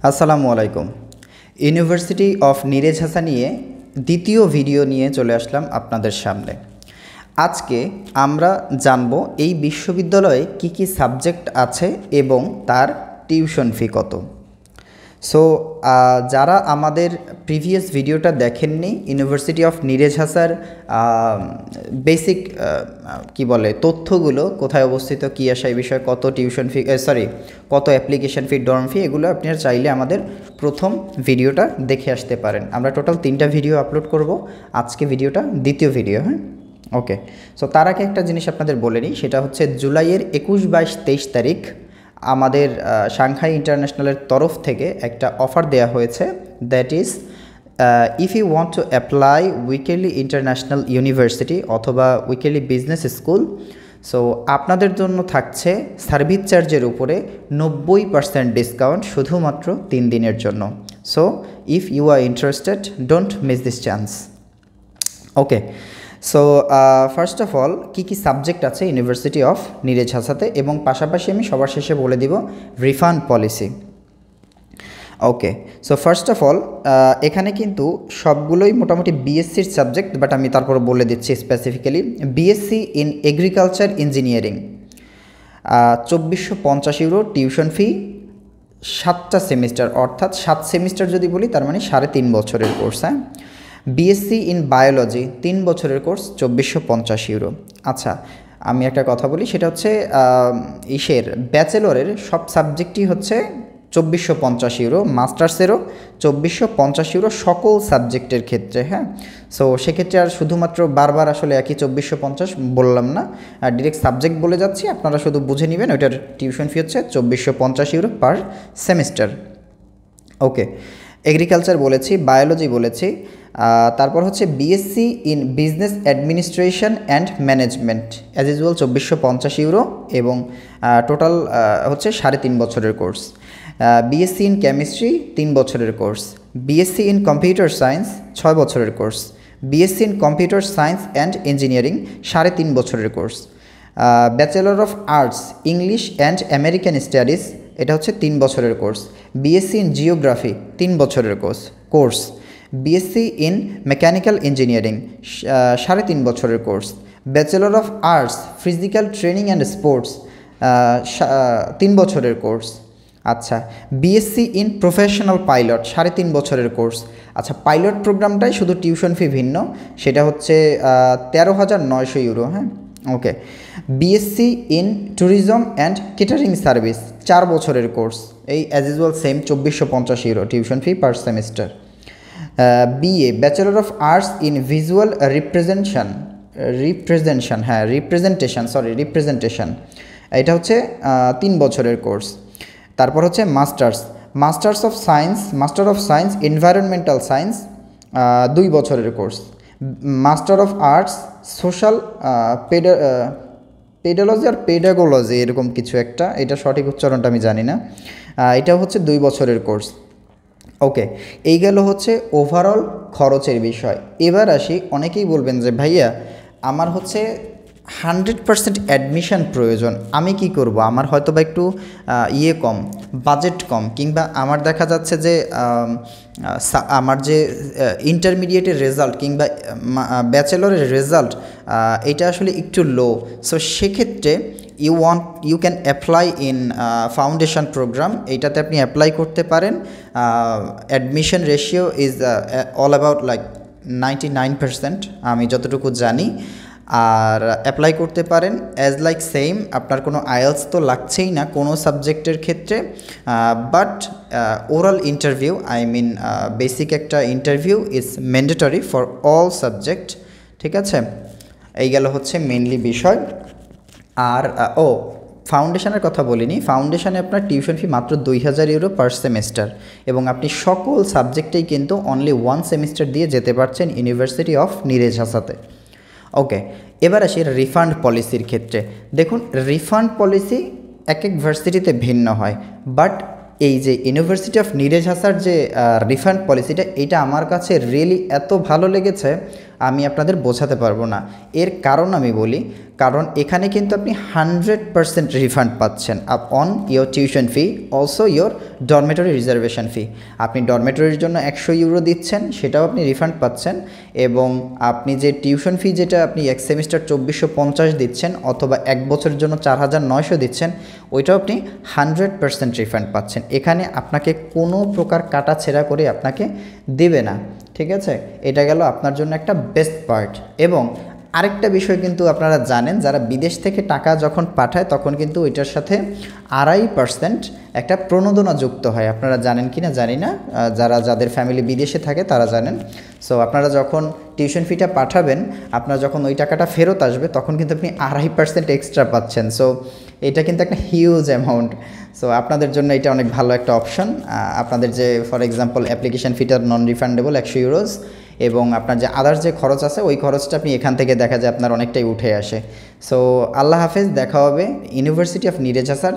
আসসালামু আলাইকুম। University of নীরেজ হাসানিয়ে দ্বিতীয় ভিডিও নিয়ে চলে আসলাম আপনাদের সামনে। আজকে আমরা জানব এই বিশ্ববিদ্যালয়ে কি কি সাবজেক্ট আছে এবং তার টিউশন ফি কত। সো যারা আমাদের প্রিভিয়াস ভিডিওটা দেখেননি, ইউনিভার্সিটি অফ নীরেজ হাসার বেসিক কি বলে তথ্যগুলো, কোথায় অবস্থিত, কী আসা, এই বিষয়ে কত টিউশন ফি, কত অ্যাপ্লিকেশন ফি, ডর্ম ফি, এগুলো আপনারা চাইলে আমাদের প্রথম ভিডিওটা দেখে আসতে পারেন। আমরা টোটাল 3টা ভিডিও আপলোড করব, আজকে ভিডিওটা দ্বিতীয় ভিডিও। হ্যাঁ, ওকে। সো তার আগে একটা জিনিস আপনাদের বলে নিই, সেটা হচ্ছে জুলাইয়ের 21, 22, 23 তারিখ আমাদের সাংহাই ইন্টারন্যাশনালের তরফ থেকে একটা অফার দেওয়া হয়েছে, that is if you want to apply Wekerle international university অথবা উইকেলি বিজনেস স্কুল, সো আপনাদের জন্য থাকছে সার্ভিস চার্জের উপরে 90% ডিসকাউন্ট শুধুমাত্র 3 দিনের জন্য। So if you are interested, don't miss this chance. Okay, so first of all কী কী সাবজেক্ট আছে ইউনিভার্সিটি অফ নীরেজ হাসাতে, এবং পাশাপাশি আমি সবার শেষে বলে দিব refund policy. Okay, so first of all এখানে কিন্তু সবগুলোই মোটামুটি বিএসসির সাবজেক্ট, বাট আমি তারপর বলে দিচ্ছি specifically. BSc in agriculture engineering 2450 euro tuition fee, 7টা সেমিস্টার, অর্থাৎ 7 সেমিস্টার যদি বলি তার মানে 3.5 বছরের কোর্স। হ্যাঁ, বিএসসি ইন বায়োলজি 3 বছরের কোর্স, 2450 ইউরো। আচ্ছা, আমি একটা কথা বলি, সেটা হচ্ছে ব্যাচেলরের সব সাবজেক্টই হচ্ছে 2450 ইউরো, মাস্টার্সেরও 2450 ইউরো সকল সাবজেক্টের ক্ষেত্রে। হ্যাঁ, সো সেক্ষেত্রে আর শুধুমাত্র বারবার আসলে একই 2450 বললাম না, আর ডিরেক্ট সাবজেক্ট বলে যাচ্ছি, আপনারা শুধু বুঝে নেবেন ওইটার টিউশন ফি হচ্ছে 2450 ইউরো পার সেমিস্টার। ওকে, এগ্রিকালচার বলেছি, বায়োলজি বলেছি, তারপর হচ্ছে BSc in business administration and management as usual 2450 euro, এবং টোটাল হচ্ছে 3.5 বছরের কোর্স। বিএসসি ইন কেমিস্ট্রি 3 বছরের course. BSc in computer science 6 বছরের course. BSc in computer science and engineering 3.5 বছরের course. Bachelor of arts English and American studies, এটা হচ্ছে 3 বছরের course. BSc in geography 3 বছরের course. BSc in mechanical engineering 3.5 বছরের course. Bachelor of arts physical training and sports 3 বছরের course. আচ্ছা, BSc in professional pilot 3.5 বছরের course. আচ্ছা, pilot প্রোগ্রামটাই শুধু টিউশন ফি ভিন্ন, সেটা হচ্ছে 13,900 ইউরো। হ্যাঁ, okay. BSc in tourism and catering service 4 বছরের কোর্স, এই as usual same 2450 euro tuition fee per semester. BA bachelor of arts in visual representation, এটা হচ্ছে 3 বছরের কোর্স। তারপর হচ্ছে master of science environmental science 2 বছরের course. Master of arts social pedagogy এরকম কিছু একটা, এটা সঠিক উচ্চারণটা আমি জানি না, এটা হচ্ছে 2 বছরের কোর্স। ওকে, এই গেল হচ্ছে ওভারঅল খরচের বিষয়। এবার আসি, অনেকেই বলবেন যে ভাইয়া আমার হচ্ছে 100% অ্যাডমিশন প্রয়োজন, আমি কি করব? আমার হয়তো বা একটু কম, বাজেট কম, কিংবা আমার দেখা যাচ্ছে যে আমার যে ইন্টারমিডিয়েটের রেজাল্ট কিংবা ব্যাচেলরের রেজাল্ট এটা আসলে একটু লো। সো সেক্ষেত্রে you can apply in foundation programme, এইটাতে আপনি অ্যাপ্লাই করতে পারেন। Admission ratio is all about like 99% আমি যতটুকু জানি, আর অ্যাপ্লাই করতে পারেন অ্যাজ লাইক সেম। আপনার কোনো আইএলস তো লাগছেই না কোনো সাবজেক্টের ক্ষেত্রে, বাট ওরাল ইন্টারভিউ, বেসিক একটা interview is mandatory for all subject. ঠিক আছে, এই গেল হচ্ছে মেনলি বিষয়। আর ফাউন্ডেশনের কথা বলিনি, ফাউন্ডেশনে আপনার টিউশন ফি মাত্র 2000 ইউরো পার সেমিস্টার, এবং আপনি সকল সাবজেক্টেই কিন্তু অনলি 1 সেমিস্টার দিয়ে যেতে পারছেন ইউনিভার্সিটি অফ নীরেজ হাসাতে। ওকে, এবার আসি রিফান্ড পলিসির ক্ষেত্রে। দেখুন, রিফান্ড পলিসি এক ভার্সিটিতে ভিন্ন হয়, বাট এই যে ইউনিভার্সিটি অফ নীরেজ হাসার যে রিফান্ড পলিসিটা, এটা আমার কাছে রিয়েলি এত ভালো লেগেছে আমি আপনাদের বোঝাতে পারবো না। এর কারণ আমি বলি, কারণ এখানে কিন্তু আপনি 100% রিফান্ড পাচ্ছেন on your tuition fee, also your dormitory reservation fee. আপনি ডরমেটরির জন্য 100 ইউরো দিচ্ছেন, সেটাও আপনি রিফান্ড পাচ্ছেন, এবং আপনি যে টিউশন ফি যেটা আপনি এক সেমিস্টার 2450 দিচ্ছেন অথবা এক বছরের জন্য 4900 দিচ্ছেন, ওইটাও আপনি 100% রিফান্ড পাচ্ছেন। এখানে আপনাকে কোনো প্রকার কাটাছেঁড়া করে আপনাকে দেবে না, ঠিক আছে? এটা গেল আপনার জন্য একটা বেস্ট পার্ট। এবং আরেকটা বিষয় কিন্তু আপনারা জানেন, যারা বিদেশ থেকে টাকা যখন পাঠায় তখন কিন্তু ওইটার সাথে 2.5% একটা প্রণোদনা যুক্ত হয়। আপনারা জানেন কি না জানি না, যাদের ফ্যামিলি বিদেশে থাকে তারা জানেন। সো আপনারা যখন টিউশন ফিটা পাঠাবেন, আপনার যখন ওই টাকাটা ফেরত আসবে তখন কিন্তু আপনি 2.5% এক্সট্রা পাচ্ছেন। সো এটা কিন্তু একটা হিউজ অ্যামাউন্ট। সো আপনাদের জন্য এটা অনেক ভালো একটা অপশন। আপনাদের যে ফর এক্সাম্পল অ্যাপ্লিকেশন ফিটা নন রিফান্ডেবল 100 ইউরোস, এবং আপনার যে আদার্স যে খরচ আছে ওই খরচটা আপনি এখান থেকে দেখা যায় আপনার অনেকটাই উঠে আসে। সো আল্লাহ হাফেজ, দেখা হবে ইউনিভার্সিটি অফ নীরেজ হাসান